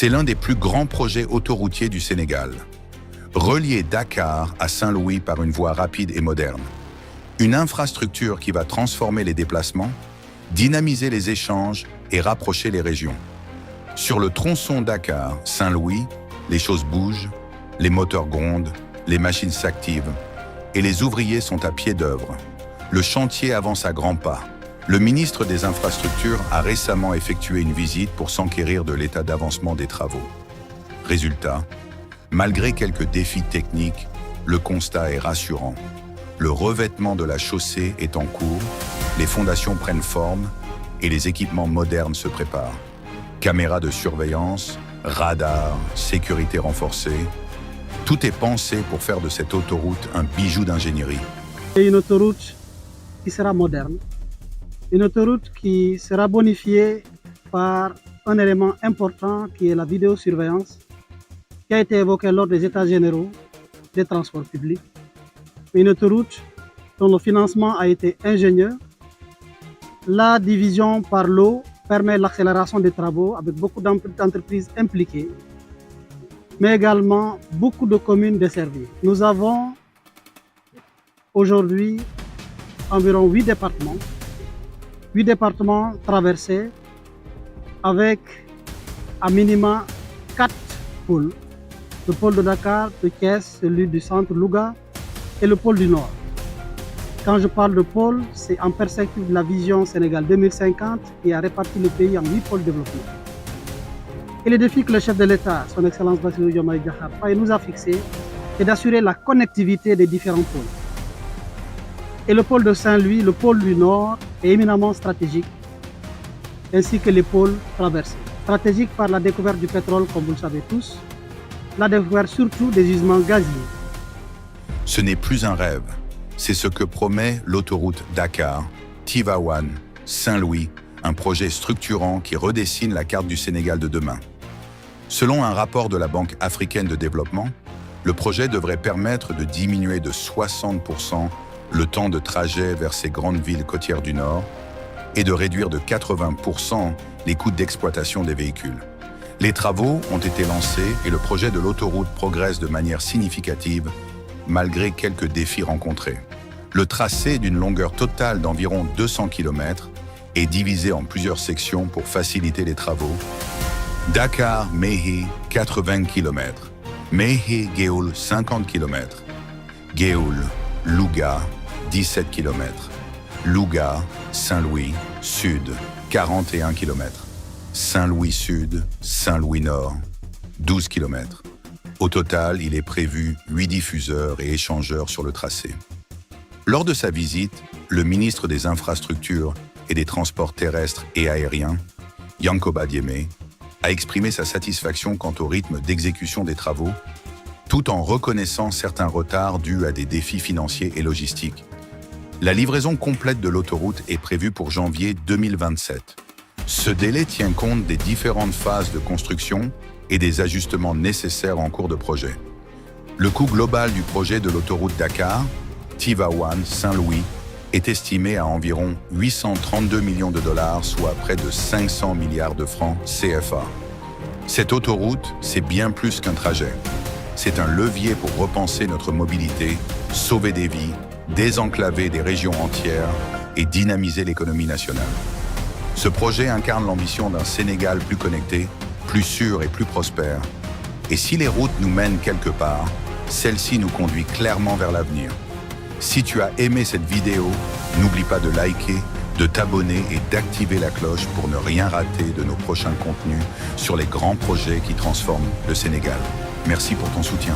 C'est l'un des plus grands projets autoroutiers du Sénégal. Relier Dakar à Saint-Louis par une voie rapide et moderne. Une infrastructure qui va transformer les déplacements, dynamiser les échanges et rapprocher les régions. Sur le tronçon Dakar-Saint-Louis, les choses bougent, les moteurs grondent, les machines s'activent et les ouvriers sont à pied d'œuvre. Le chantier avance à grands pas. Le ministre des Infrastructures a récemment effectué une visite pour s'enquérir de l'état d'avancement des travaux. Résultat, malgré quelques défis techniques, le constat est rassurant. Le revêtement de la chaussée est en cours, les fondations prennent forme et les équipements modernes se préparent. Caméras de surveillance, radars, sécurité renforcée, tout est pensé pour faire de cette autoroute un bijou d'ingénierie. C'est une autoroute qui sera moderne, une autoroute qui sera bonifiée par un élément important qui est la vidéosurveillance, qui a été évoqué lors des États généraux des transports publics. Une autoroute dont le financement a été ingénieux. La division par l'eau permet l'accélération des travaux avec beaucoup d'entreprises impliquées, mais également beaucoup de communes desservies. Nous avons aujourd'hui environ 8 départements traversés avec à minima 4 pôles. Le pôle de Dakar, de Thiès, celui du centre Louga et le pôle du Nord. Quand je parle de pôle, c'est en perspective de la vision Sénégal 2050 qui a réparti le pays en 8 pôles de développement. Et le défi que le chef de l'État, son Excellence Bassirou Diomaye Diakhar Faye, nous a fixé, c'est d'assurer la connectivité des différents pôles. Et le pôle de Saint-Louis, le pôle du Nord, est éminemment stratégique, ainsi que les pôles traversés. Stratégique par la découverte du pétrole, comme vous le savez tous, la découverte surtout des gisements gaziers. Ce n'est plus un rêve, c'est ce que promet l'autoroute Dakar, Tivaouane, Saint-Louis, un projet structurant qui redessine la carte du Sénégal de demain. Selon un rapport de la Banque africaine de développement, le projet devrait permettre de diminuer de 60% le temps de trajet vers ces grandes villes côtières du Nord et de réduire de 80% les coûts d'exploitation des véhicules. Les travaux ont été lancés et le projet de l'autoroute progresse de manière significative malgré quelques défis rencontrés. Le tracé d'une longueur totale d'environ 200 km est divisé en plusieurs sections pour faciliter les travaux. Dakar-Méhi, 80 km. Méhi-Géoul, 50 km. Géoul-Louga, 17 km. Louga-Saint-Louis, Sud, 41 km. Saint-Louis-Sud, Saint-Louis-Nord, 12 km. Au total, il est prévu 8 diffuseurs et échangeurs sur le tracé. Lors de sa visite, le ministre des Infrastructures et des Transports terrestres et aériens, Yankoba Diémé, a exprimé sa satisfaction quant au rythme d'exécution des travaux, tout en reconnaissant certains retards dus à des défis financiers et logistiques. La livraison complète de l'autoroute est prévue pour janvier 2027. Ce délai tient compte des différentes phases de construction et des ajustements nécessaires en cours de projet. Le coût global du projet de l'autoroute Dakar, Tivaouane-Saint-Louis, est estimé à environ 832 millions de dollars, soit près de 500 milliards de francs CFA. Cette autoroute, c'est bien plus qu'un trajet. C'est un levier pour repenser notre mobilité, sauver des vies, désenclaver des régions entières et dynamiser l'économie nationale. Ce projet incarne l'ambition d'un Sénégal plus connecté, plus sûr et plus prospère. Et si les routes nous mènent quelque part, celle-ci nous conduit clairement vers l'avenir. Si tu as aimé cette vidéo, n'oublie pas de liker, de t'abonner et d'activer la cloche pour ne rien rater de nos prochains contenus sur les grands projets qui transforment le Sénégal. Merci pour ton soutien.